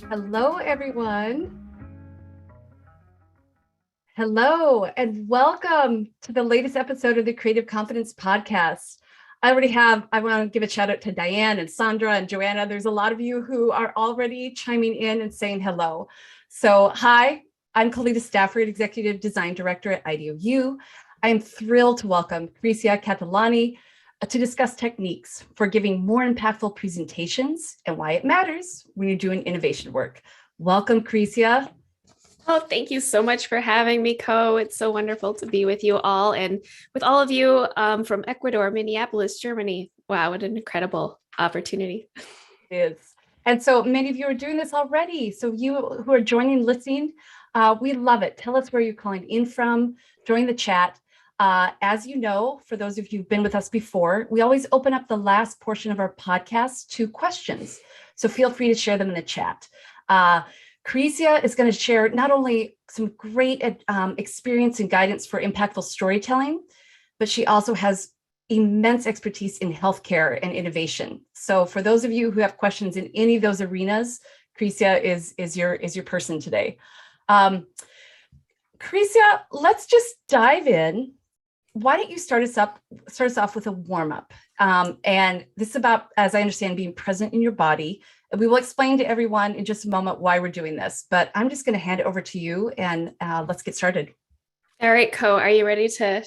Hello, everyone. Hello, and welcome to the latest episode of the Creative Confidence Podcast. I want to give a shout out to Diane and Sandra and Joanna. There's a lot of you who are already chiming in and saying hello. So, hi, I'm Kalita Stafford, Executive Design Director at IDEO. I am thrilled to welcome Caricia Catalani to discuss techniques for giving more impactful presentations and why it matters when you're doing innovation work. Welcome, Caricia. Oh, thank you so much for having me, Co. It's so wonderful to be with you all and with all of you from Ecuador, Minneapolis, Germany. Wow, what an incredible opportunity. It is. And so many of you are doing this already. So you who are joining, listening, we love it. Tell us where you're calling in from, join the chat. As you know, for those of you who've been with us before, we always open up the last portion of our podcast to questions. So feel free to share them in the chat. Caricia is going to share not only some great experience and guidance for impactful storytelling, but she also has immense expertise in healthcare and innovation. So for those of you who have questions in any of those arenas, Caricia is your person today. Caricia, let's just dive in. Why don't you start us off with a warm-up? And this is about, as I understand, being present in your body. And we will explain to everyone in just a moment why we're doing this, but I'm just going to hand it over to you and let's get started. All right, Co, are you ready to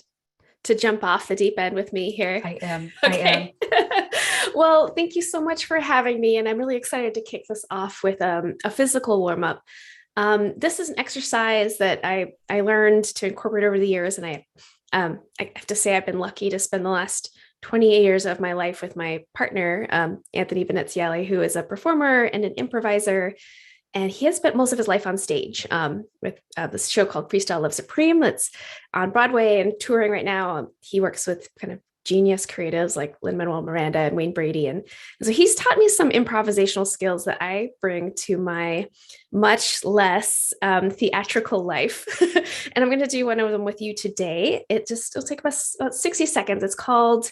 jump off the deep end with me here? I am. Okay. I am. Well, thank you so much for having me. And I'm really excited to kick this off with a physical warm-up. This is an exercise that I learned to incorporate over the years. And I have to say I've been lucky to spend the last 28 years of my life with my partner, Anthony Veneziale, who is a performer and an improviser. And he has spent most of his life on stage with this show called Freestyle Love Supreme that's on Broadway and touring right now. He works with kind of genius creatives like Lin-Manuel Miranda and Wayne Brady. And so he's taught me some improvisational skills that I bring to my much less theatrical life. And I'm going to do one of them with you today. It'll take us about 60 seconds. It's called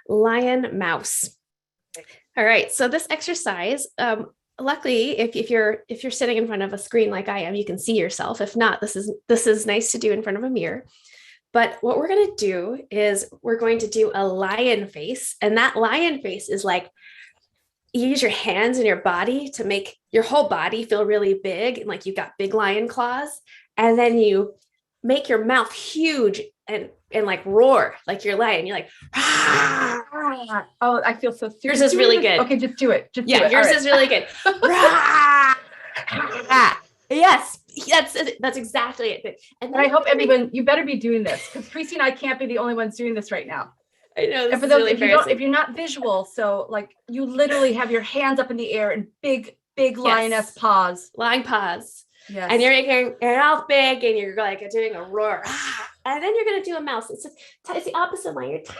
Lion Mouse. All right. So this exercise, luckily, if you're sitting in front of a screen like I am, you can see yourself. If not, this is nice to do in front of a mirror. But what we're going to do is we're going to do a lion face. And that lion face is like, you use your hands and your body to make your whole body feel really big. And like you've got big lion claws. And then you make your mouth huge and like roar like you're lion. You're like, ah! Oh, I feel so stupid. Yours is really good. Okay, just do it. Yours is really good. Yes, that's exactly it. And I hope everyone, you better be doing this because Tracy and I can't be the only ones doing this right now. I know. And for those, if you're not visual, so like you literally have your hands up in the air and big lioness paws. Lion paws. Yes. And you're making your mouth big and you're like doing a roar. And then you're going to do a mouse. It's the opposite line. You're tiny,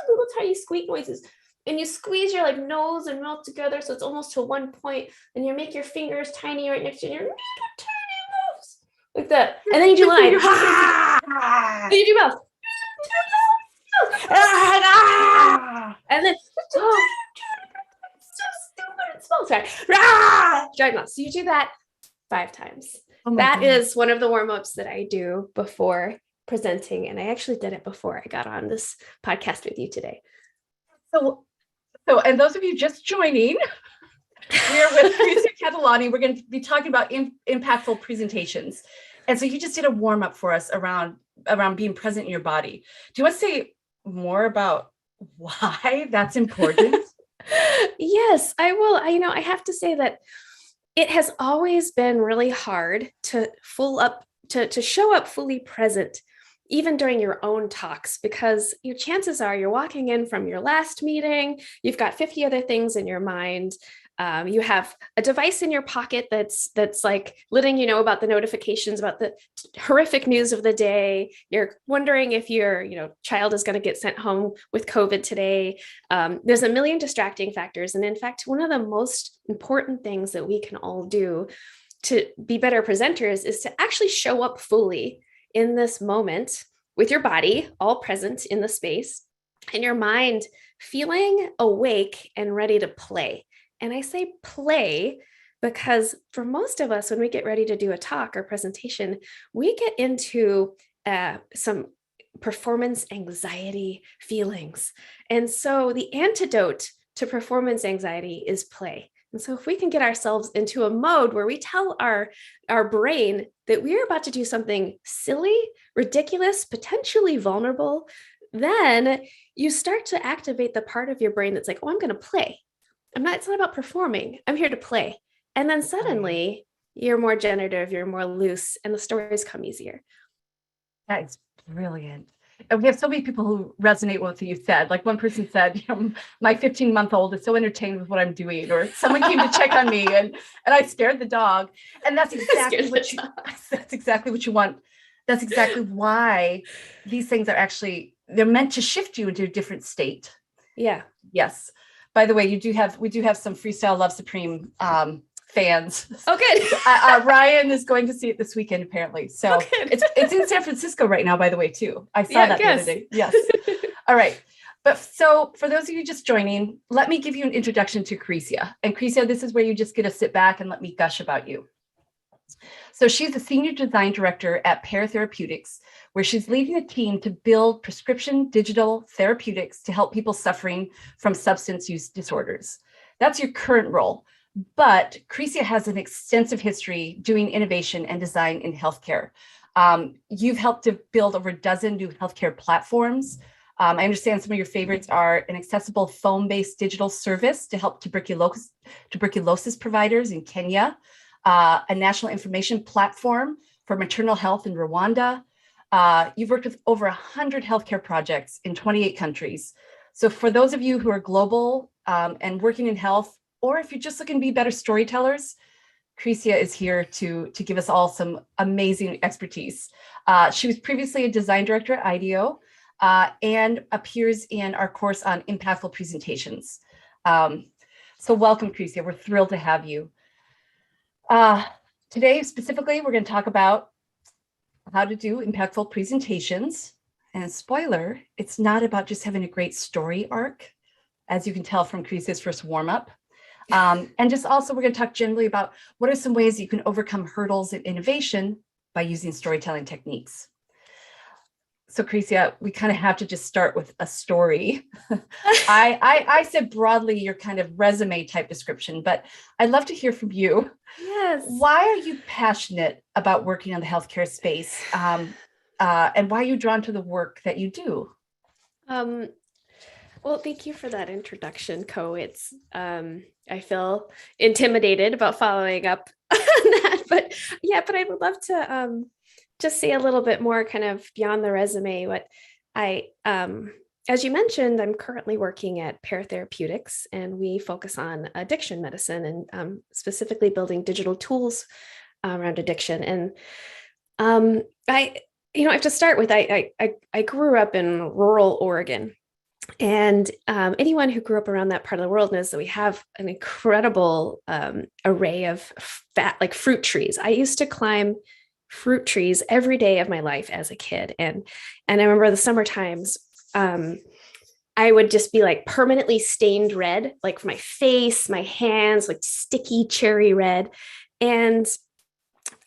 little tiny squeak noises. And you squeeze your like nose and mouth together so it's almost to one point. And you make your fingers tiny right next to your little tiny mouse. Like that. And then you do line. Then you do mouth. And then so stupid and small. Sorry. Giant mouth. So you do that 5 times. That is one of the warm-ups that I do before presenting. And I actually did it before I got on this podcast with you today. So, and those of you just joining, we're with Caricia Catalani. We're going to be talking about impactful presentations. And so you just did a warm up for us around being present in your body. Do you want to say more about why that's important? Yes, I will. I have to say that it has always been really hard to show up fully present even during your own talks, because your chances are you're walking in from your last meeting, you've got 50 other things in your mind. You have a device in your pocket that's like letting you know about the notifications about the horrific news of the day. You're wondering if your child is going to get sent home with COVID today. There's a million distracting factors. And in fact, one of the most important things that we can all do to be better presenters is to actually show up fully in this moment with your body all present in the space and your mind feeling awake and ready to play. And I say play because for most of us, when we get ready to do a talk or presentation, we get into some performance anxiety feelings. And so the antidote to performance anxiety is play. And so if we can get ourselves into a mode where we tell our brain that we're about to do something silly, ridiculous, potentially vulnerable, then you start to activate the part of your brain that's like, oh, I'm going to play. It's not about performing. I'm here to play. And then suddenly you're more generative, you're more loose, and the stories come easier. That is brilliant. And we have so many people who resonate with what you said. Like one person said, my 15-month-old is so entertained with what I'm doing, or someone came to check on me and I scared the dog. And that's exactly that's exactly what you want. That's exactly why these things are they're meant to shift you into a different state. Yeah. Yes. By the way, we do have some Freestyle Love Supreme fans. Oh, good. Ryan is going to see it this weekend, apparently. So it's in San Francisco right now, by the way, too. I saw that the other day. Yes. All right. But so for those of you just joining, let me give you an introduction to Caricia. And Caricia, this is where you just get to sit back and let me gush about you. So she's a senior design director at Pear Therapeutics, where she's leading a team to build prescription digital therapeutics to help people suffering from substance use disorders. That's your current role. But Caricia has an extensive history doing innovation and design in healthcare. You've helped to build over a dozen new healthcare platforms. I understand some of your favorites are an accessible phone-based digital service to help tuberculosis providers in Kenya, a national information platform for maternal health in Rwanda. You've worked with over 100 healthcare projects in 28 countries. So for those of you who are global and working in health, or if you're just looking to be better storytellers, Caricia is here to give us all some amazing expertise. She was previously a design director at IDEO and appears in our course on impactful presentations. So welcome, Caricia. We're thrilled to have you. Today, specifically, we're going to talk about how to do impactful presentations. And spoiler, it's not about just having a great story arc, as you can tell from Caricia's first warm-up. And just also, we're going to talk generally about what are some ways you can overcome hurdles in innovation by using storytelling techniques. So Caricia, we kind of have to just start with a story. I said broadly your kind of resume type description, but I'd love to hear from you. Yes. Why are you passionate about working in the healthcare space? And why are you drawn to the work that you do? Well, thank you for that introduction, Co. It's I feel intimidated about following up on that, but I would love to just say a little bit more kind of beyond the resume. What as you mentioned, I'm currently working at Pear Therapeutics, and we focus on addiction medicine and specifically building digital tools around addiction. And I have to start with I grew up in rural Oregon. And anyone who grew up around that part of the world knows that we have an incredible array of fruit trees. I used to climb fruit trees every day of my life as a kid. And I remember the summer times, I would just be like permanently stained red, like my face, my hands, like sticky cherry red. And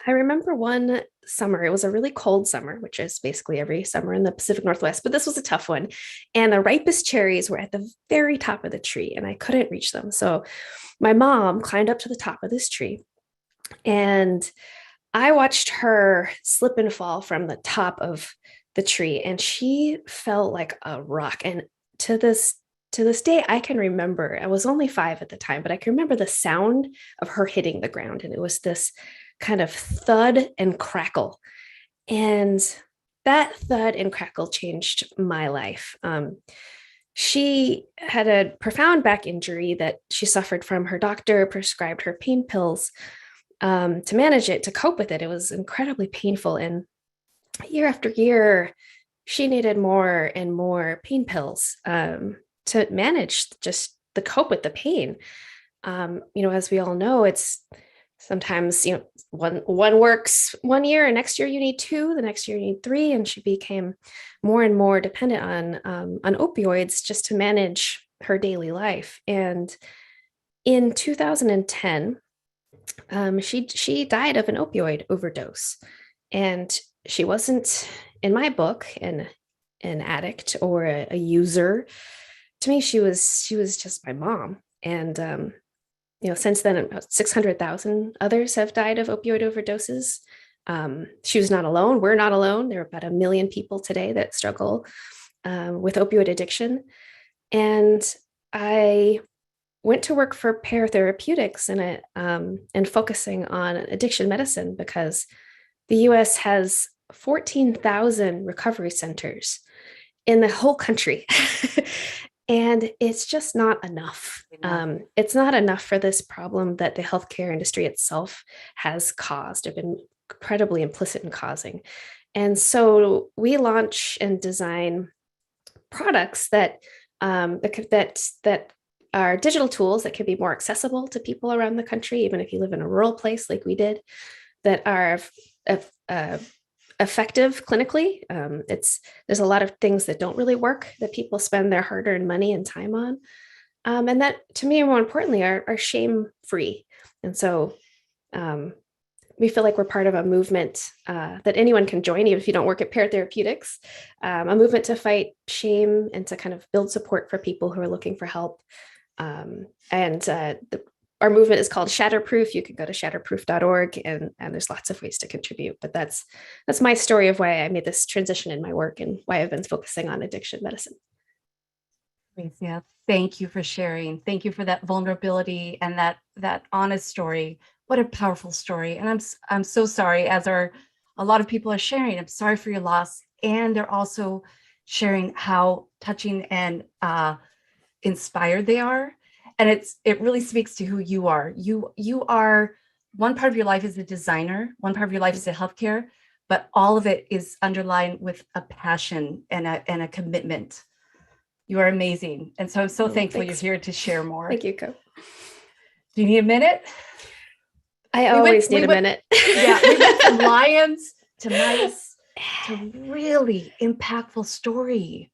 I remember one summer, it was a really cold summer, which is basically every summer in the Pacific Northwest, but this was a tough one. And the ripest cherries were at the very top of the tree and I couldn't reach them. So my mom climbed up to the top of this tree and I watched her slip and fall from the top of the tree and she felt like a rock. And to this day, I can remember, I was only 5 at the time, but I can remember the sound of her hitting the ground. And it was this kind of thud and crackle. And that thud and crackle changed my life. She had a profound back injury that she suffered from. Her doctor prescribed her pain pills to manage it, to cope with it. It was incredibly painful. And year after year, she needed more and more pain pills to manage just the cope with the pain. As we all know, it's sometimes, one works 1 year and next year you need 2, the next year you need 3. And she became more and more dependent on opioids just to manage her daily life. And in 2010, she died of an opioid overdose, and she wasn't, in my book, an addict or a user. To me, she was just my mom, and since then, about 600,000 others have died of opioid overdoses. She was not alone. We're not alone. There are about 1 million people today that struggle with opioid addiction. And I went to work for Pear Therapeutics and focusing on addiction medicine because the US has 14,000 recovery centers in the whole country. And it's just not enough. It's not enough for this problem that the healthcare industry itself has caused or been incredibly implicit in causing. And so we launch and design products that are digital tools that can be more accessible to people around the country, even if you live in a rural place like we did, that are effective clinically. There's a lot of things that don't really work that people spend their hard-earned money and time on, and that, to me, more importantly, are shame-free. And so we feel like we're part of a movement that anyone can join, even if you don't work at Pear Therapeutics, a movement to fight shame and to kind of build support for people who are looking for help. Our movement is called Shatterproof. You can go to shatterproof.org, and there's lots of ways to contribute. But that's my story of why I made this transition in my work and why I've been focusing on addiction medicine. Yeah, thank you for sharing. Thank you for that vulnerability and that honest story. What a powerful story. And I'm so sorry, as a lot of people are sharing. I'm sorry for your loss, and they're also sharing how touching and inspired they are. And it really speaks to who you are. You are, one part of your life is a designer, one part of your life is a healthcare, but all of it is underlined with a passion and a commitment. You are amazing. And so I'm so thankful you're here to share more. Thank you, Co. Do you need a minute? I always need a minute. Yeah, we went from lions to mice to really impactful story.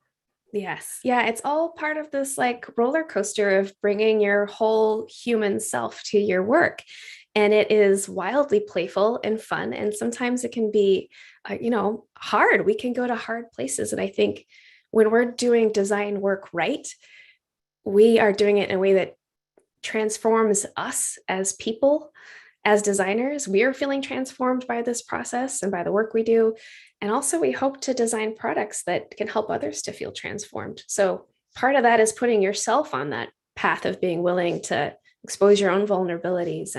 Yes. Yeah. It's all part of this like roller coaster of bringing your whole human self to your work. And it is wildly playful and fun. And sometimes it can be, hard. We can go to hard places. And I think when we're doing design work right, we are doing it in a way that transforms us as people, as designers. We are feeling transformed by this process and by the work we do. And also, we hope to design products that can help others to feel transformed. So part of that is putting yourself on that path of being willing to expose your own vulnerabilities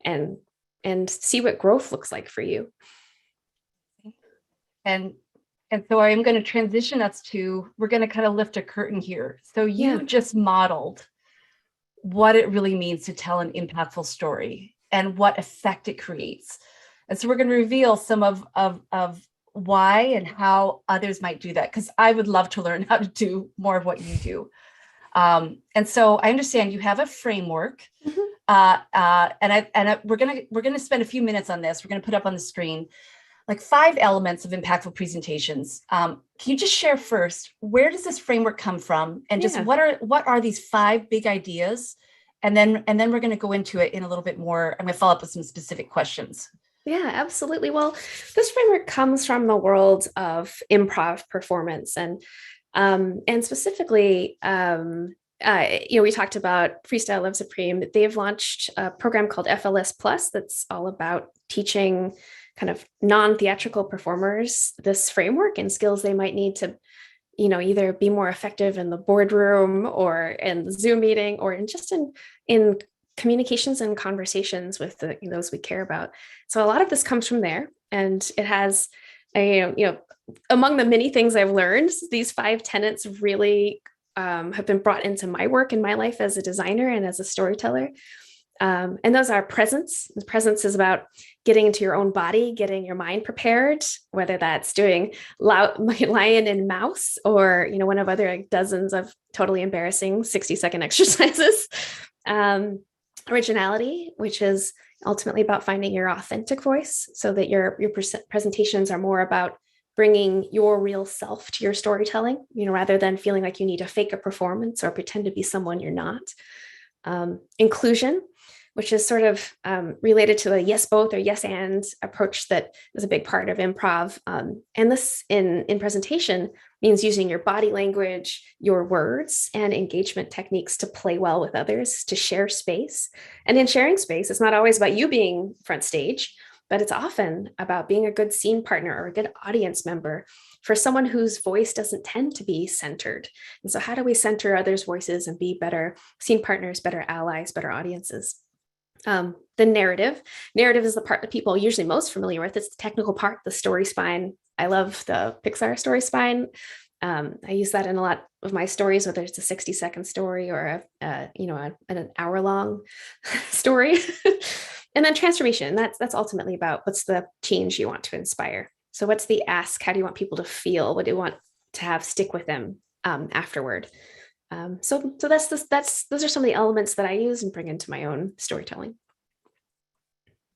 and see what growth looks like for you. And so I'm going to transition us we're going to kind of lift a curtain here. So you just modeled what it really means to tell an impactful story and what effect it creates. And so we're going to reveal some of why and how others might do that, because I would love to learn how to do more of what you do. And so I understand you have a framework, and we're gonna spend a few minutes on this. We're gonna put up on the screen like 5 elements of impactful presentations. Can you just share first, where does this framework come from, and just what are these 5 big ideas, and then we're going to go into it in a little bit more. I'm going to follow up with some specific questions. Yeah, absolutely. Well, this framework comes from the world of improv performance, and specifically, we talked about Freestyle Love Supreme. They've launched a program called FLS Plus that's all about teaching kind of non-theatrical performers this framework and skills they might need to, either be more effective in the boardroom or in the Zoom meeting or in communications and conversations with those we care about. So a lot of this comes from there, and it has, among the many things I've learned, these 5 tenets really have been brought into my work in my life as a designer and as a storyteller. And those are presence. Presence is about getting into your own body, getting your mind prepared, whether that's doing lion and mouse or, one of other dozens of totally embarrassing 60-second exercises. Originality, which is ultimately about finding your authentic voice so that your presentations are more about bringing your real self to your storytelling, rather than feeling like you need to fake a performance or pretend to be someone you're not. inclusion, which is sort of related to the yes both or yes and approach that is a big part of improv. And this in presentation means using your body language, your words, and engagement techniques to play well with others, to share space. And in sharing space, it's not always about you being front stage, but it's often about being a good scene partner or a good audience member for someone whose voice doesn't tend to be centered. And so how do we center others' voices and be better scene partners, better allies, better audiences? The narrative is the part that people are usually most familiar with. It's the technical part, the story spine. I love the Pixar story spine. I use that in a lot of my stories, whether it's a 60-second story or an hour-long story. And then transformation. That's ultimately about what's the change you want to inspire. So what's the ask? How do you want people to feel? What do you want to have stick with them afterward? So those are some of the elements that I use and bring into my own storytelling.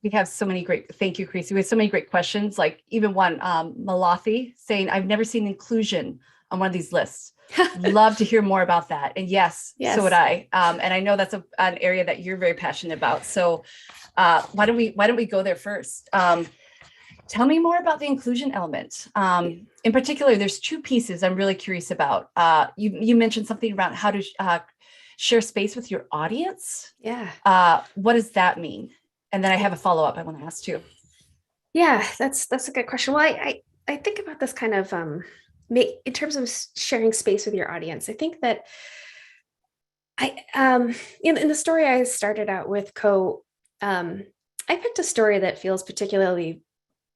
We have so many great, thank you, Caricia. We have so many great questions, like even one, Malathi saying, I've never seen inclusion on one of these lists. Love to hear more about that. And yes, so would I. And I know that's an area that you're very passionate about. So why don't we go there first? Tell me more about the inclusion element. In particular, there's two pieces I'm really curious about. You mentioned something around how to share space with your audience. Yeah. What does that mean? And then I have a follow-up I want to ask too. Yeah, that's a good question. Well, I think about this kind of in terms of sharing space with your audience. I think that in the story I started out with, I picked a story that feels particularly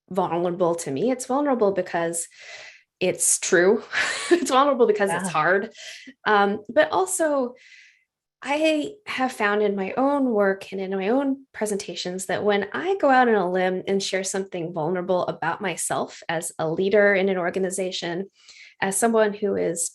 vulnerable to me. It's vulnerable because it's true. It's vulnerable because it's hard. But also I have found in my own work and in my own presentations that when I go out on a limb and share something vulnerable about myself as a leader in an organization, as someone who is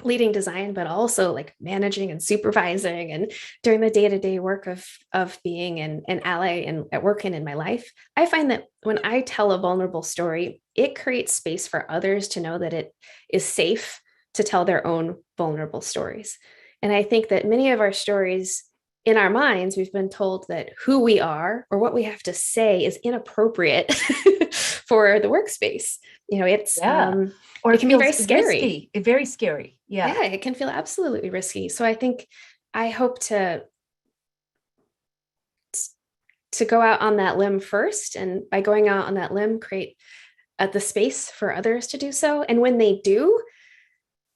leading design, but also like managing and supervising and doing the day-to-day work of being an ally and at work and in my life, I find that when I tell a vulnerable story, it creates space for others to know that it is safe to tell their own vulnerable stories. And I think that many of our stories in our minds, we've been told that who we are or what we have to say is inappropriate for the workspace. It's or it can be very scary. Very scary. Yeah, it can feel absolutely risky. So I think I hope to go out on that limb first, and by going out on that limb, create the space for others to do so. And when they do,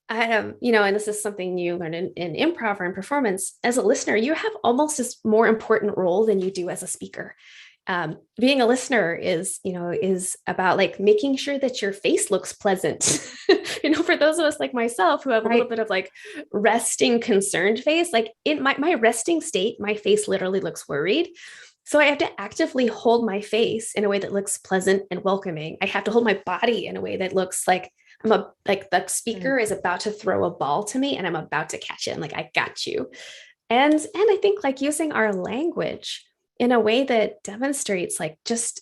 I have, and this is something you learn in improv or in performance, as a listener, you have almost a more important role than you do as a speaker. Being a listener is about like making sure that your face looks pleasant. For those of us like myself who have a little bit of like resting, concerned face, like in my resting state, my face literally looks worried. So I have to actively hold my face in a way that looks pleasant and welcoming. I have to hold my body in a way that looks like the speaker is about to throw a ball to me and I'm about to catch it. I'm like, I got you. And I think like using our language in a way that demonstrates like just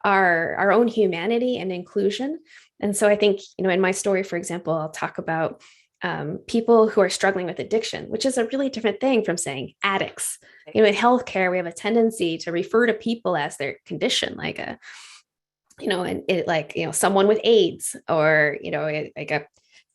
our own humanity and inclusion. And so I think, in my story, for example, I'll talk about people who are struggling with addiction, which is a really different thing from saying addicts. In healthcare, we have a tendency to refer to people as their condition, like someone with AIDS or,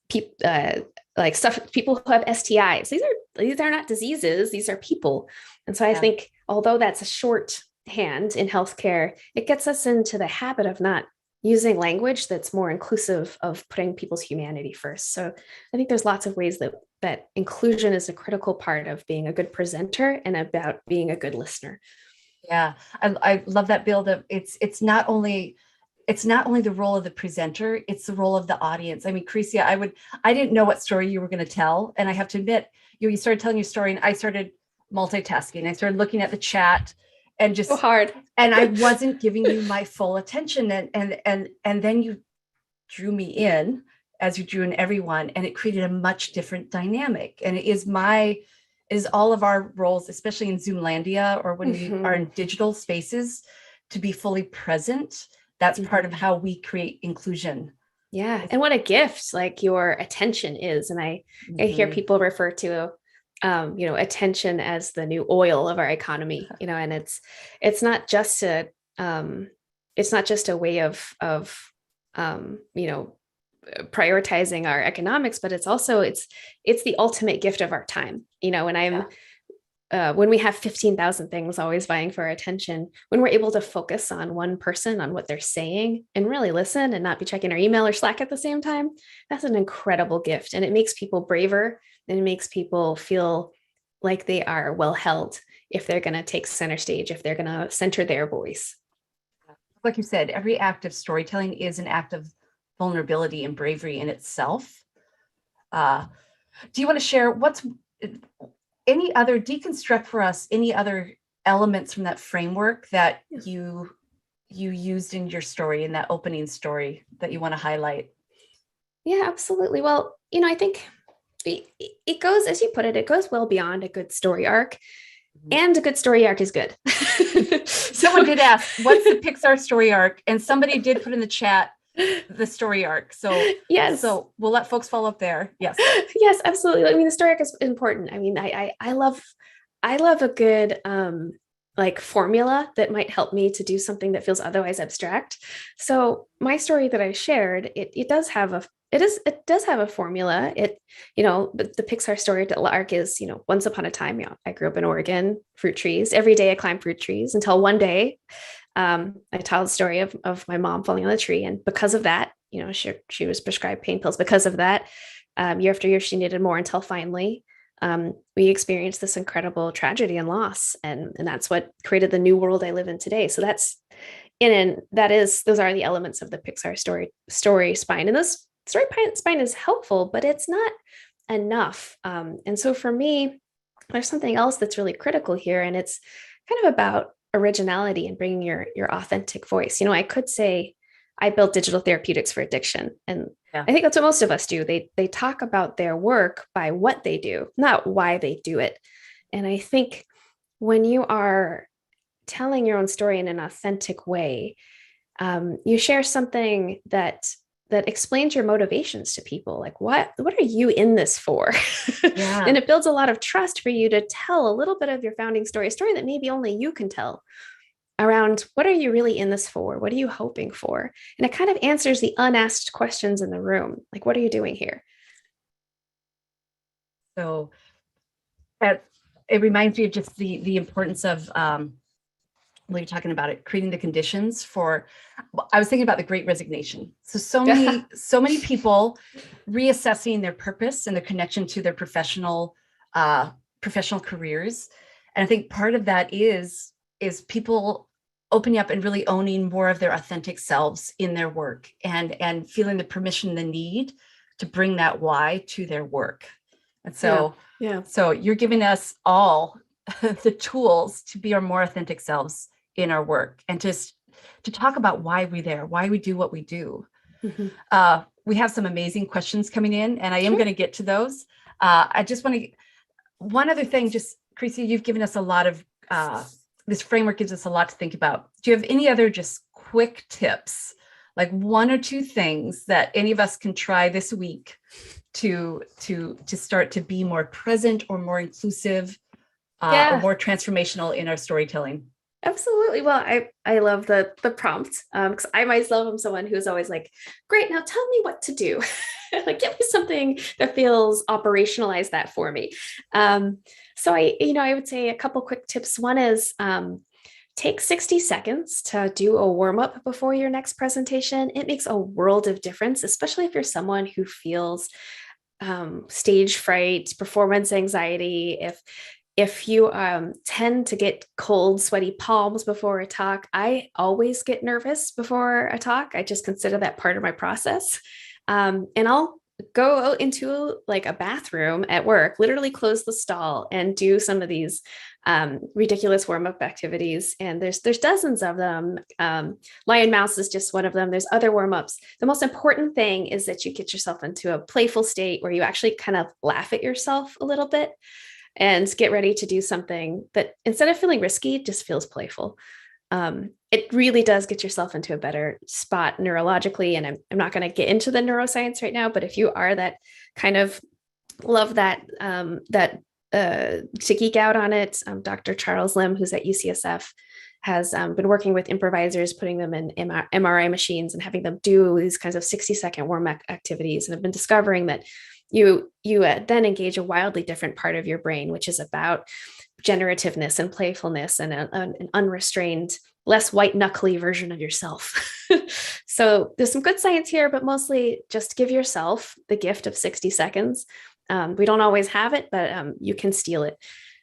people who have STIs. These are not diseases. These are people. And so I think, although that's a shorthand in healthcare, it gets us into the habit of not using language that's more inclusive of putting people's humanity first. So I think there's lots of ways that inclusion is a critical part of being a good presenter and about being a good listener. Yeah, I love that build of it's not only the role of the presenter, it's the role of the audience. I mean, Caricia, I didn't know what story you were going to tell. And I have to admit, you started telling your story and I started multitasking. I started looking at the chat and just so hard. And I wasn't giving you my full attention. And then you drew me in as you drew in everyone, and it created a much different dynamic. And it is all of our roles, especially in Zoomlandia or when we are in digital spaces, to be fully present. That's part of how we create inclusion. Yeah. And what a gift like your attention is. And I hear people refer to attention as the new oil of our economy, and it's not just a way of prioritizing our economics, but it's the ultimate gift of our time, when we have 15,000 things always vying for our attention, when we're able to focus on one person, on what they're saying, and really listen and not be checking our email or Slack at the same time, that's an incredible gift. And it makes people braver, and it makes people feel like they are well held if they're going to take center stage, if they're going to center their voice. Like you said, every act of storytelling is an act of vulnerability and bravery in itself. Do you want to share deconstruct for us any other elements from that framework that you used in your story, in that opening story, that you want to highlight? Yeah, absolutely. Well, I think it goes, as you put it, it goes well beyond a good story arc. And a good story arc is good. Someone did ask, what's the Pixar story arc? And somebody did put in the chat the story arc. So yes. So we'll let folks follow up there. Yes. Yes, absolutely. I mean, the story arc is important. I mean, I love a good formula that might help me to do something that feels otherwise abstract. So my story that I shared, it does have a formula. The Pixar story arc is, once upon a time, I grew up in Oregon, fruit trees. Every day I climbed fruit trees until one day, I tell the story of my mom falling on the tree. And because of that, she was prescribed pain pills. Because of that, year after year, she needed more until finally, we experienced this incredible tragedy and loss. And that's what created the new world I live in today. So those are the elements of the Pixar story spine. And this story spine is helpful, but it's not enough. And so for me, there's something else that's really critical here. And it's kind of about originality and bringing your authentic voice. I could say I built digital therapeutics for addiction. And I think that's what most of us do. They talk about their work by what they do, not why they do it. And I think when you are telling your own story in an authentic way, you share something that explains your motivations to people. Like, what are you in this for? Yeah. And it builds a lot of trust for you to tell a little bit of your founding story, a story that maybe only you can tell, around what are you really in this for? What are you hoping for? And it kind of answers the unasked questions in the room. Like, what are you doing here? So it reminds me of just the importance of, when you're talking about it, creating the conditions for, I was thinking about the Great Resignation. So many people reassessing their purpose and their connection to their professional careers. And I think part of that is people opening up and really owning more of their authentic selves in their work, and feeling the permission, the need to bring that why to their work. And so, so you're giving us all the tools to be our more authentic selves in our work, and just to talk about why we're there, why we do what we do. Mm-hmm. We have some amazing questions coming in, and I am going to get to those. I just want to, one other thing, just Caricia, you've given us a lot of, this framework gives us a lot to think about. Do you have any other just quick tips, like one or two things that any of us can try this week to start to be more present or more inclusive, or more transformational in our storytelling? Absolutely. Well, I love the prompt, because I myself am someone who's always like, great, now tell me what to do. Like, give me something that feels operationalize that for me. So I would say a couple quick tips. One is take 60 seconds to do a warm up before your next presentation. It makes a world of difference, especially if you're someone who feels stage fright, performance anxiety. If you tend to get cold, sweaty palms before a talk, I always get nervous before a talk. I just consider that part of my process. And I'll go into like a bathroom at work, literally close the stall and do some of these ridiculous warm-up activities. And there's dozens of them. Lion Mouse is just one of them. There's other warm-ups. The most important thing is that you get yourself into a playful state where you actually kind of laugh at yourself a little bit, and get ready to do something that, instead of feeling risky, just feels playful. It really does get yourself into a better spot neurologically. And I'm not going to get into the neuroscience right now, but if you are that kind of love that to geek out on it. Dr. Charles Lim, who's at UCSF, has been working with improvisers, putting them in MRI machines and having them do these kinds of 60-second warm-up activities, and have been discovering that you then engage a wildly different part of your brain, which is about generativeness and playfulness and an unrestrained, less white knuckly version of yourself. So there's some good science here, but mostly just give yourself the gift of 60 seconds. We don't always have it, but you can steal it.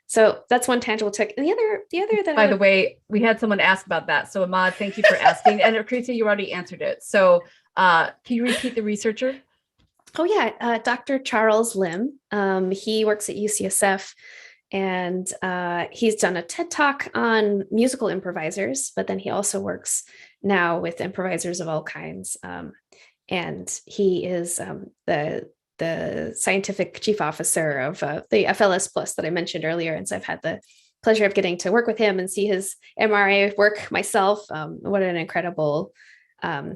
So that's one tangible trick. And the other that by the way, we had someone ask about that. So Ahmad, thank you for asking. And Caricia, you already answered it. So can you repeat the researcher? Oh yeah, Dr. Charles Lim. He works at UCSF, and he's done a TED Talk on musical improvisers, but then he also works now with improvisers of all kinds. And he is the scientific chief officer of the FLS Plus that I mentioned earlier. And so I've had the pleasure of getting to work with him and see his MRA work myself. What an incredible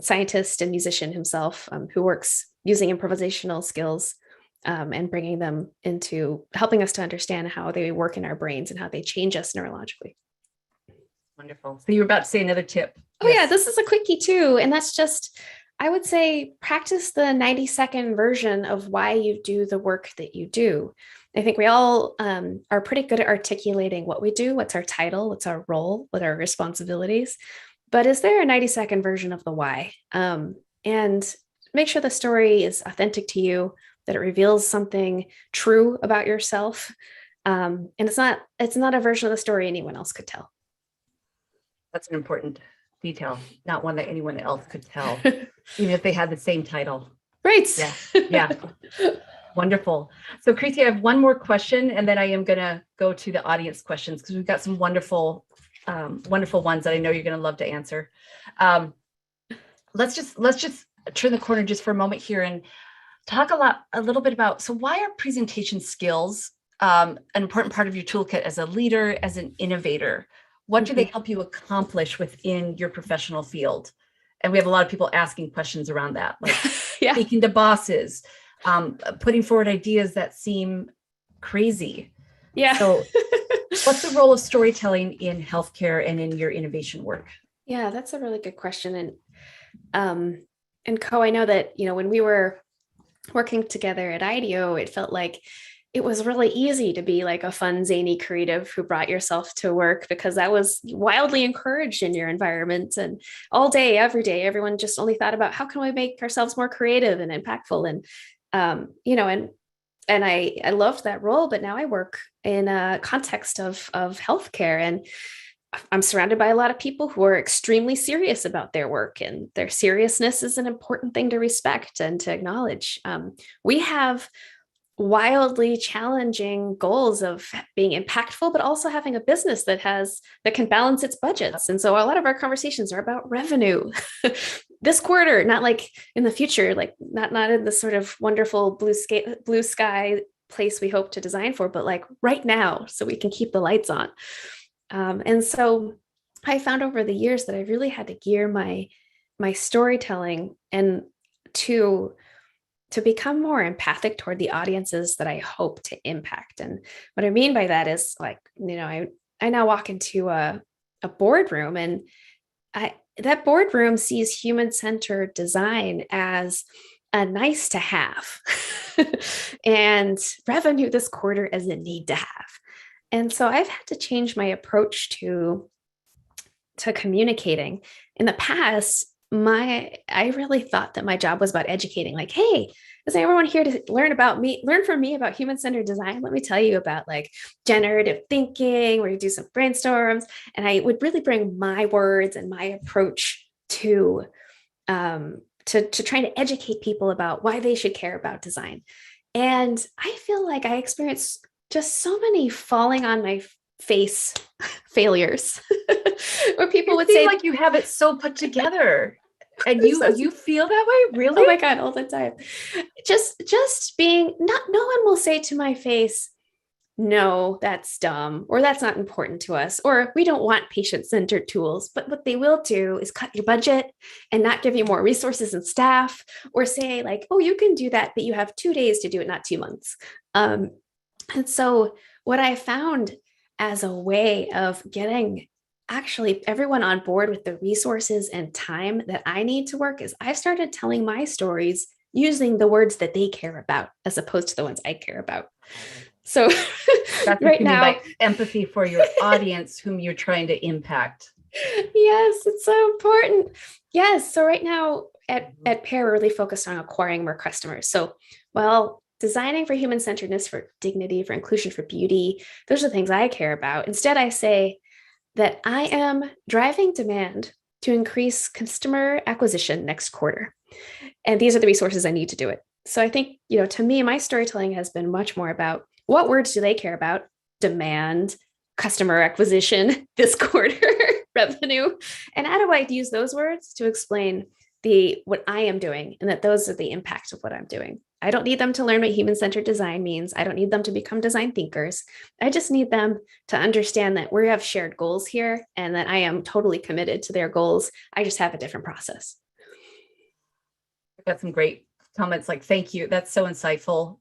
scientist and musician himself, who works using improvisational skills and bringing them into helping us to understand how they work in our brains and how they change us neurologically. Wonderful. So you were about to say another tip. Oh, yes. Yeah, this is a quickie too. And that's just, I would say, practice the 90-second version of why you do the work that you do. I think we all are pretty good at articulating what we do, what's our title, what's our role, what are our responsibilities. But is there a 90-second version of the why? And make sure the story is authentic to you, that it reveals something true about yourself. And it's not a version of the story anyone else could tell. That's an important detail, not one that anyone else could tell, even if they had the same title. Right. Yeah. Yeah. Wonderful. So Caricia, I have one more question, and then I am going to go to the audience questions because we've got some wonderful ones that I know you're going to love to answer. Let's just turn the corner just for a moment here and talk a little bit about, so why are presentation skills an important part of your toolkit as a leader, as an innovator? What do they help you accomplish within your professional field? And we have a lot of people asking questions around that, like speaking to bosses, putting forward ideas that seem crazy. Yeah. So what's the role of storytelling in healthcare and in your innovation work? Yeah, that's a really good question. And Co, I know that, when we were working together at IDEO, it felt like it was really easy to be like a fun, zany creative who brought yourself to work, because that was wildly encouraged in your environment. And all day, every day, everyone just only thought about how can we make ourselves more creative and impactful. And, and I loved that role, but now I work in a context of healthcare, and I'm surrounded by a lot of people who are extremely serious about their work, and their seriousness is an important thing to respect and to acknowledge. We have wildly challenging goals of being impactful, but also having a business that can balance its budgets. And so a lot of our conversations are about revenue this quarter, not like in the future, like not in the sort of wonderful blue sky place we hope to design for, but like right now, so we can keep the lights on. And so I found over the years that I really had to gear my storytelling and to become more empathic toward the audiences that I hope to impact. And what I mean by that is, like, I now walk into a boardroom, and that boardroom sees human-centered design as a nice to have and revenue this quarter as a need to have. And so I've had to change my approach to communicating. In the past, I really thought that my job was about educating, like, hey, is everyone here to learn from me about human-centered design? Let me tell you about like generative thinking, where you do some brainstorms. And I would really bring my words and my approach to trying to educate people about why they should care about design. And I feel like I experienced just so many falling on my face failures where people would say, like, you have it so put together, and you feel that way? Really? Oh my God, all the time. Just being no one will say to my face, no, that's dumb, or that's not important to us, or we don't want patient-centered tools. But what they will do is cut your budget and not give you more resources and staff, or say like, oh, you can do that, but you have 2 days to do it, not 2 months. And so what I found as a way of getting actually everyone on board with the resources and time that I need to work is I started telling my stories using the words that they care about as opposed to the ones I care about. So That's what right you mean now, by empathy for your audience whom you're trying to impact. yes, it's so important. Yes. So right now at Pair, we're really focused on acquiring more customers. So, well, designing for human centeredness, for dignity, for inclusion, for beauty, those are the things I care about. Instead, I say that I am driving demand to increase customer acquisition next quarter. And these are the resources I need to do it. So I think, to me, my storytelling has been much more about what words do they care about? Demand, customer acquisition, this quarter, revenue. And how do I use those words to explain what I am doing and that those are the impacts of what I'm doing? I don't need them to learn what human-centered design means. I don't need them to become design thinkers. I just need them to understand that we have shared goals here and that I am totally committed to their goals. I just have a different process. I've got some great comments like, thank you. That's so insightful.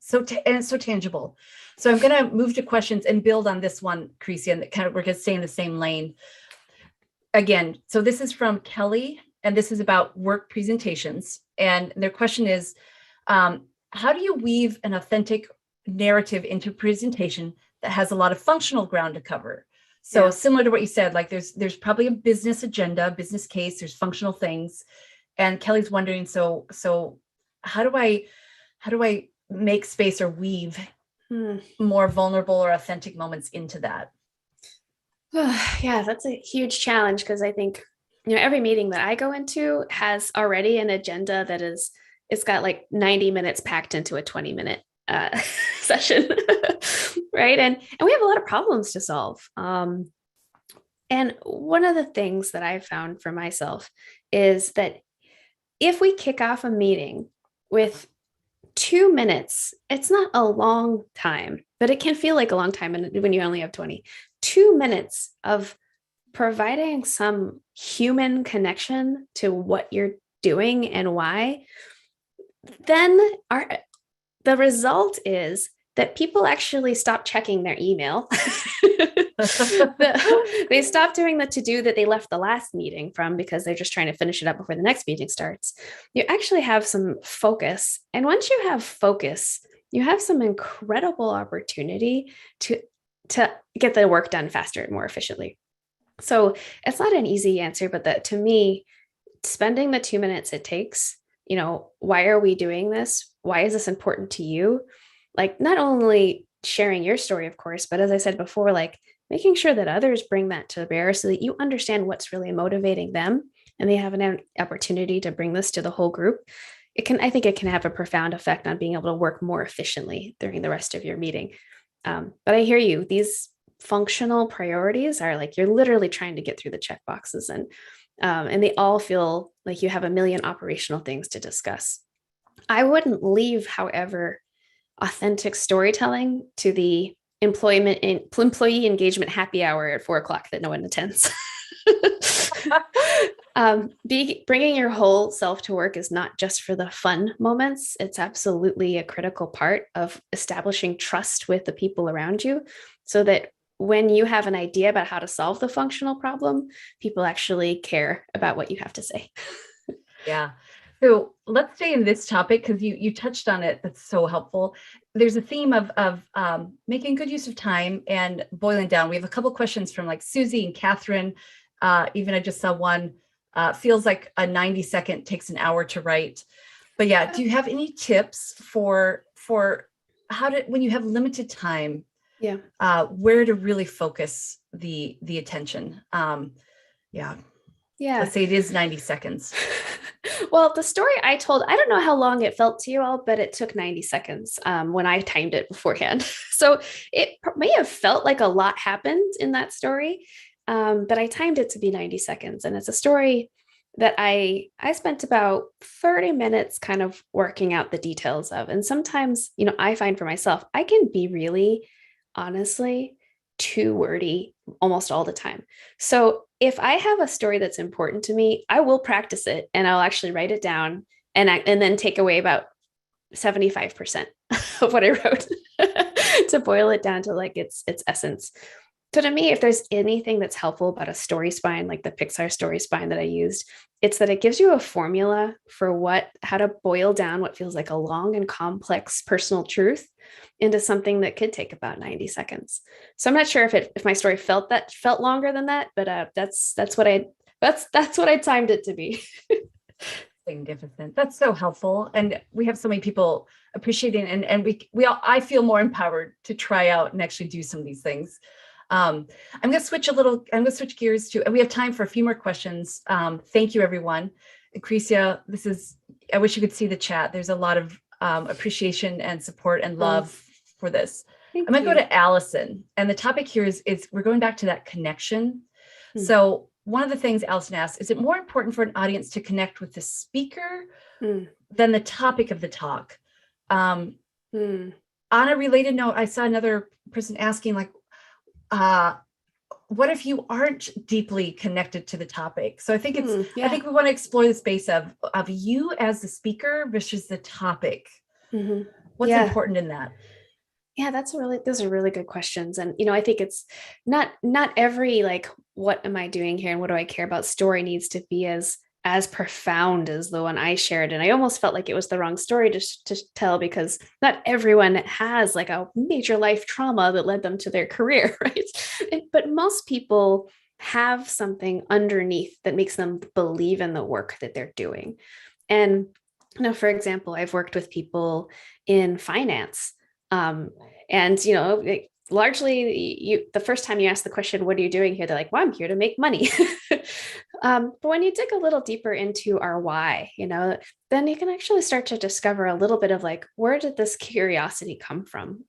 And it's so tangible. So I'm going to move to questions and build on this one, Caricia, and we're going to stay in the same lane. Again, so this is from Kelly, and this is about work presentations. And their question is, how do you weave an authentic narrative into a presentation that has a lot of functional ground to cover? So similar to what you said, like there's probably a business agenda, business case, there's functional things. And Kelly's wondering, so how do I make space or weave more vulnerable or authentic moments into that? Yeah, that's a huge challenge because I think, every meeting that I go into has already an agenda that it's got like 90 minutes packed into a 20-minute session, right? And we have a lot of problems to solve. And one of the things that I've found for myself is that if we kick off a meeting with 2 minutes, it's not a long time, but it can feel like a long time when you only have 20. 2 minutes of providing some human connection to what you're doing and why, then the result is that people actually stop checking their email. They stop doing the to-do that they left the last meeting from because they're just trying to finish it up before the next meeting starts. You actually have some focus. And once you have focus, you have some incredible opportunity to get the work done faster and more efficiently. So it's not an easy answer, but that to me, spending the 2 minutes it takes, why are we doing this? Why is this important to you? Like not only sharing your story, of course, but as I said before, like making sure that others bring that to bear so that you understand what's really motivating them and they have an opportunity to bring this to the whole group. I think it can have a profound effect on being able to work more efficiently during the rest of your meeting. But I hear you, these functional priorities are like, you're literally trying to get through the check boxes and they all feel like you have a million operational things to discuss. I wouldn't leave, however, authentic storytelling to the employee engagement happy hour at 4:00 that no one attends. Bringing your whole self to work is not just for the fun moments. It's absolutely a critical part of establishing trust with the people around you so that when you have an idea about how to solve the functional problem, people actually care about what you have to say. Yeah. So let's stay in this topic because you touched on it. That's so helpful. There's a theme of making good use of time and boiling down. We have a couple questions from like Susie and Catherine. Even I just saw one. Feels like a 90-second takes an hour to write. But yeah, do you have any tips for how to, when you have limited time, where to really focus the attention? Yeah. Let's say it is 90 seconds. Well, the story I told, I don't know how long it felt to you all, but it took 90 seconds when I timed it beforehand. So it may have felt like a lot happened in that story, but I timed it to be 90 seconds. And it's a story that I spent about 30 minutes kind of working out the details of. And sometimes, I find for myself, I can be really, honestly, too wordy almost all the time. So if I have a story that's important to me, I will practice it and I'll actually write it down and then take away about 75% of what I wrote to boil it down to like its essence. So to me, if there's anything that's helpful about a story spine, like the Pixar story spine that I used, it's that it gives you a formula for how to boil down what feels like a long and complex personal truth into something that could take about 90 seconds. So I'm not sure if my story felt longer than that, but that's what I timed it to be. Magnificent. That's so helpful. And we have so many people appreciating, and I feel more empowered to try out and actually do some of these things. I'm going to switch gears and we have time for a few more questions. Thank you, everyone. Caricia, I wish you could see the chat. There's a lot of appreciation and support and love for this. I'm going to go to Allison. And the topic here is we're going back to that connection. So one of the things Allison asked, is it more important for an audience to connect with the speaker than the topic of the talk? On a related note, I saw another person asking, like, what if you aren't deeply connected to the topic? So I think I think we want to explore the space of you as the speaker versus the topic. What's important in that? Yeah, those are really good questions. And, I think it's not every, like, what am I doing here and what do I care about story needs to be as profound as the one I shared. And I almost felt like it was the wrong story to tell, because not everyone has like a major life trauma that led them to their career, right? But most people have something underneath that makes them believe in the work that they're doing. And, for example, I've worked with people in finance. And, largely the first time you ask the question, what are you doing here? They're like, well, I'm here to make money. But when you dig a little deeper into our why, then you can actually start to discover a little bit of like, where did this curiosity come from?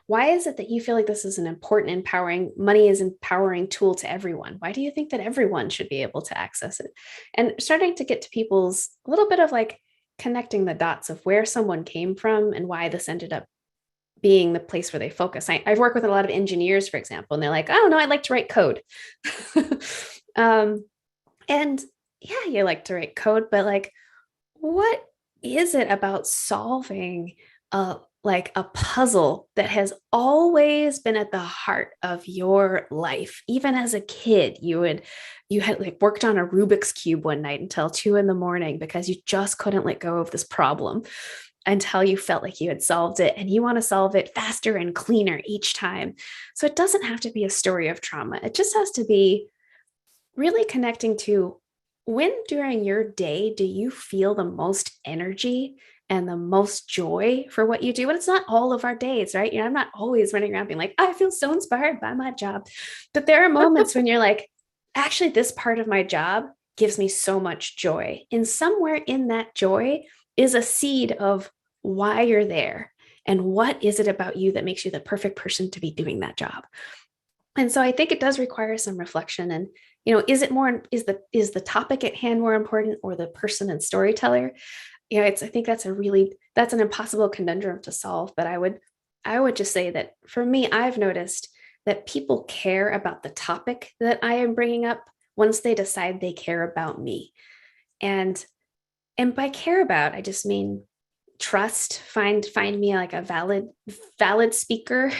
Why is it that you feel like this is an important, money is empowering tool to everyone? Why do you think that everyone should be able to access it? And starting to get to people's a little bit of like connecting the dots of where someone came from and why this ended up being the place where they focus. I've worked with a lot of engineers, for example, and they're like, oh no, I like to write code. And yeah, you like to write code, but like, what is it about solving a puzzle that has always been at the heart of your life? Even as a kid, you had like worked on a Rubik's Cube one night until 2 a.m. because you just couldn't let go of this problem until you felt like you had solved it, and you want to solve it faster and cleaner each time. So it doesn't have to be a story of trauma. It just has to be really connecting to, when during your day do you feel the most energy and the most joy for what you do? And it's not all of our days, right? I'm not always running around being like, I feel so inspired by my job. But there are moments when you're like, actually, this part of my job gives me so much joy. And somewhere in that joy is a seed of why you're there and what is it about you that makes you the perfect person to be doing that job. And so I think it does require some reflection. And, is the topic at hand more important, or the person and storyteller? I think that's an impossible conundrum to solve. But I would just say that for me, I've noticed that people care about the topic that I am bringing up once they decide they care about me. And by care about, I just mean trust, find me like a valid speaker,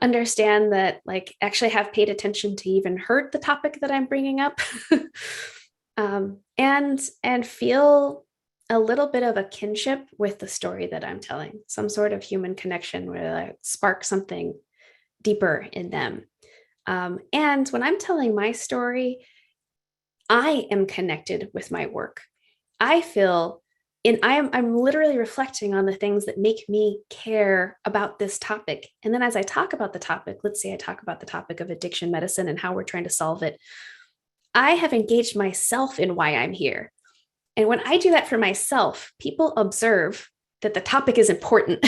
understand that, like, actually have paid attention to even heard the topic that I'm bringing up, and feel a little bit of a kinship with the story that I'm telling, some sort of human connection where I spark something deeper in them. And when I'm telling my story, I am connected with my work. I feel, and I'm literally reflecting on the things that make me care about this topic. And then as I talk about the topic, let's say I talk about the topic of addiction medicine and how we're trying to solve it, I have engaged myself in why I'm here. And when I do that for myself, people observe that the topic is important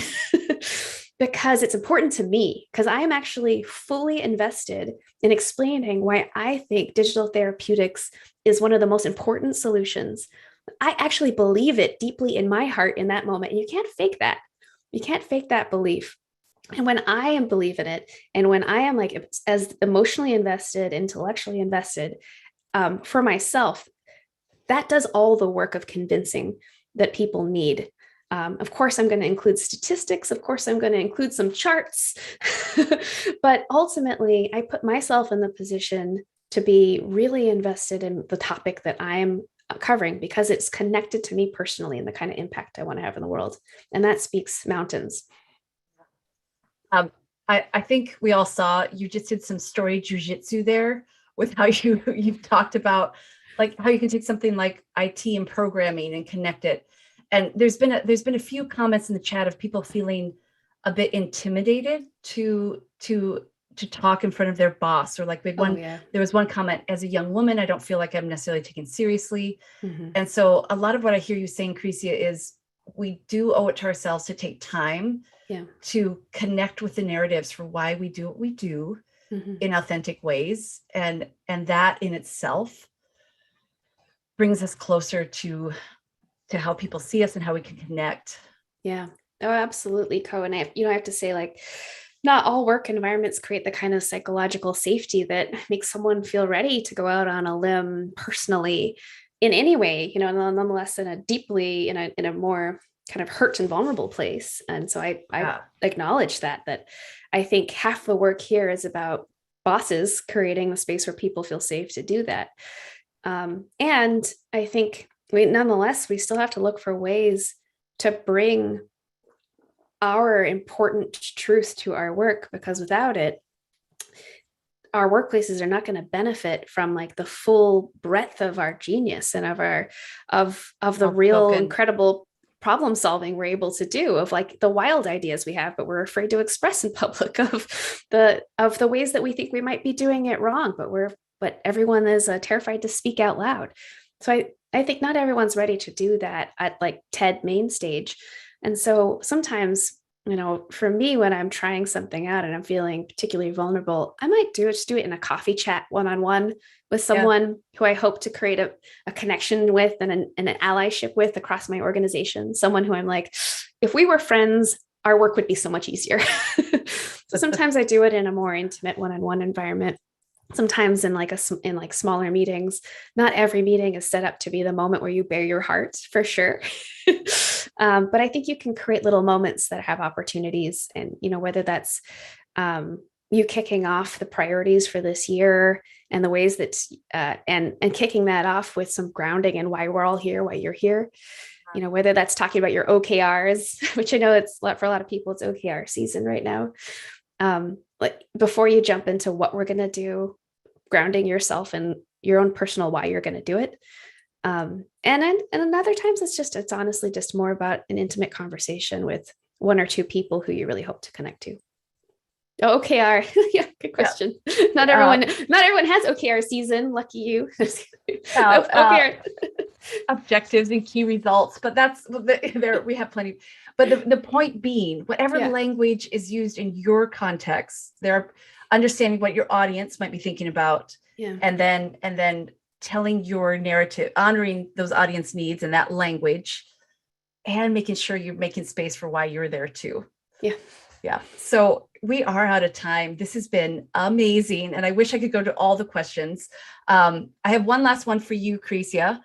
because it's important to me, because I am actually fully invested in explaining why I think digital therapeutics is one of the most important solutions. I actually believe it deeply in my heart in that moment. And you can't fake that. You can't fake that belief. And when I am believing it, and when I am like as emotionally invested, intellectually invested for myself, that does all the work of convincing that people need Of course, I'm going to include statistics. Of course, I'm going to include some charts. But ultimately, I put myself in the position to be really invested in the topic that I'm covering because it's connected to me personally and the kind of impact I want to have in the world. And that speaks mountains. I think we all saw you just did some story jujitsu there with how you've talked about like how you can take something like IT and programming and connect it. And there's been a few comments in the chat of people feeling a bit intimidated to talk in front of their boss, or like there was one comment, as a young woman, I don't feel like I'm necessarily taken seriously. Mm-hmm. And so a lot of what I hear you saying, Caricia, is we do owe it to ourselves to take time to connect with the narratives for why we do what we do in authentic ways. And that in itself brings us closer to how people see us and how we can connect. Yeah. Oh, absolutely, Co. And I have to say, like, not all work environments create the kind of psychological safety that makes someone feel ready to go out on a limb personally in any way, nonetheless in a more kind of hurt and vulnerable place. And so I acknowledge that I think half the work here is about bosses creating the space where people feel safe to do that. And I think nonetheless, we still have to look for ways to bring our important truth to our work, because without it, our workplaces are not going to benefit from like the full breadth of our genius and of the real incredible problem solving we're able to do, of like the wild ideas we have, but we're afraid to express in public, of the ways that we think we might be doing it wrong, but everyone is terrified to speak out loud. So I think not everyone's ready to do that at like TED main stage. And so sometimes, for me, when I'm trying something out and I'm feeling particularly vulnerable, I might just do it in a coffee chat one-on-one with someone who I hope to create a connection with and an allyship with across my organization. Someone who I'm like, if we were friends, our work would be so much easier. So sometimes I do it in a more intimate one-on-one environment. Sometimes in smaller meetings. Not every meeting is set up to be the moment where you bare your heart, for sure. But I think you can create little moments that have opportunities, and whether that's you kicking off the priorities for this year and the ways that and kicking that off with some grounding and why we're all here, why you're here. Whether that's talking about your OKRs, which I know for a lot of people, it's OKR season right now. Like before you jump into what we're going to do, grounding yourself in your own personal why you're going to do it. And other times it's honestly just more about an intimate conversation with one or two people who you really hope to connect to. Oh, OKR. Yeah, good question. Yeah. Not everyone has OKR season. Lucky you. OKR. Objectives and key results, but there we have plenty. But the point being, whatever language is used in your context, they're understanding what your audience might be thinking about, and then telling your narrative, honoring those audience needs and that language, and making sure you're making space for why you're there too. Yeah. So we are out of time. This has been amazing, and I wish I could go to all the questions. I have one last one for you, Caricia,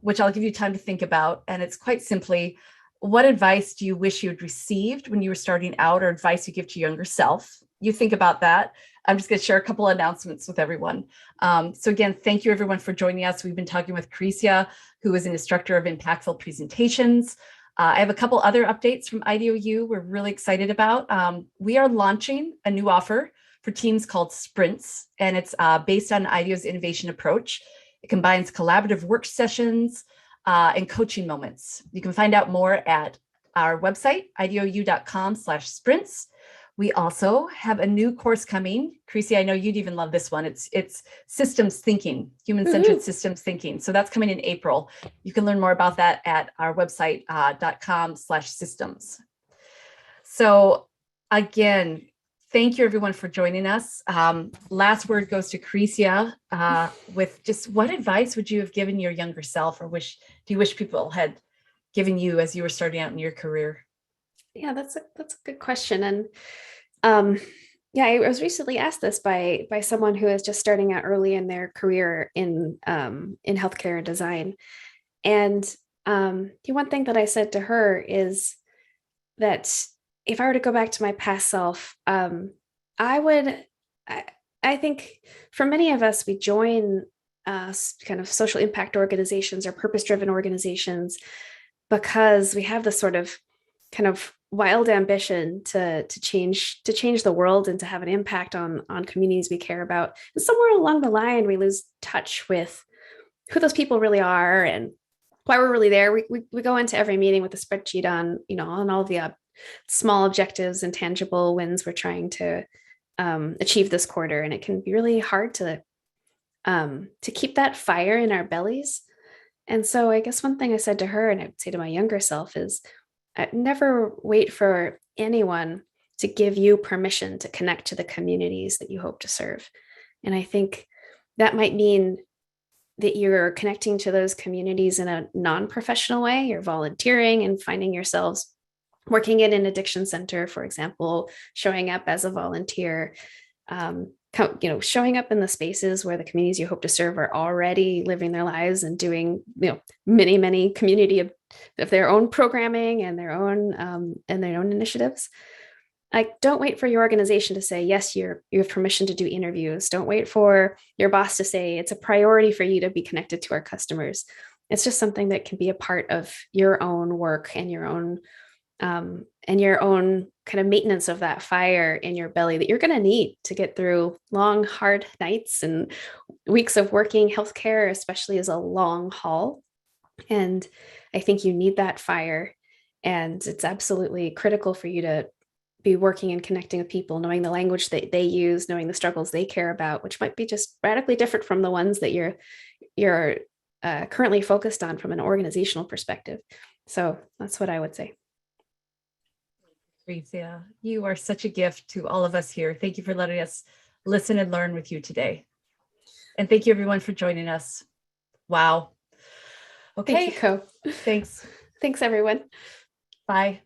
which I'll give you time to think about. And it's quite simply, what advice do you wish you had received when you were starting out, or advice you give to your younger self? You think about that. I'm just going to share a couple of announcements with everyone. So again, thank you everyone for joining us. We've been talking with Caricia, who is an instructor of impactful presentations. I have a couple other updates from IDEO we're really excited about. We are launching a new offer for teams called Sprints, and it's based on IDEO's innovation approach. It combines collaborative work sessions and coaching moments. You can find out more at our website, ideu.com/sprints. We also have a new course coming. Caricia, I know you'd even love this one. It's systems thinking, human-centered systems thinking. So that's coming in April. You can learn more about that at our website, .com/systems. So again, thank you everyone for joining us. Last word goes to Caricia with just what advice would you have given your younger self, or do you wish people had given you as you were starting out in your career? Yeah, that's a good question. And I was recently asked this by someone who is just starting out early in their career in healthcare and design. And The one thing that I said to her is that if I were to go back to my past self, I would, I, I think for many of us, we join kind of social impact organizations or purpose-driven organizations because we have this sort of kind of wild ambition to change the world and to have an impact on communities we care about. And somewhere along the line, we lose touch with who those people really are and why we're really there. We go into every meeting with a spreadsheet on, on all the small objectives and tangible wins we're trying to achieve this quarter. And it can be really hard to keep that fire in our bellies. And so I guess one thing I said to her, and I would say to my younger self, is never wait for anyone to give you permission to connect to the communities that you hope to serve. And I think that might mean that you're connecting to those communities in a non-professional way. You're volunteering and finding yourselves working in an addiction center, for example, showing up as a volunteer, showing up in the spaces where the communities you hope to serve are already living their lives and doing, many community of their own programming and their own initiatives. Like, don't wait for your organization to say, yes, you have permission to do interviews. Don't wait for your boss to say it's a priority for you to be connected to our customers. It's just something that can be a part of your own work and your own kind of maintenance of that fire in your belly that you're going to need to get through long, hard nights and weeks of working. Healthcare, especially, is a long haul. And I think you need that fire. And it's absolutely critical for you to be working and connecting with people, knowing the language that they use, knowing the struggles they care about, which might be just radically different from the ones that you're currently focused on from an organizational perspective. So that's what I would say. Caricia, you are such a gift to all of us here. Thank you for letting us listen and learn with you today. And thank you everyone for joining us. Wow. Okay. Thank you, Co. Thanks. Thanks, everyone. Bye.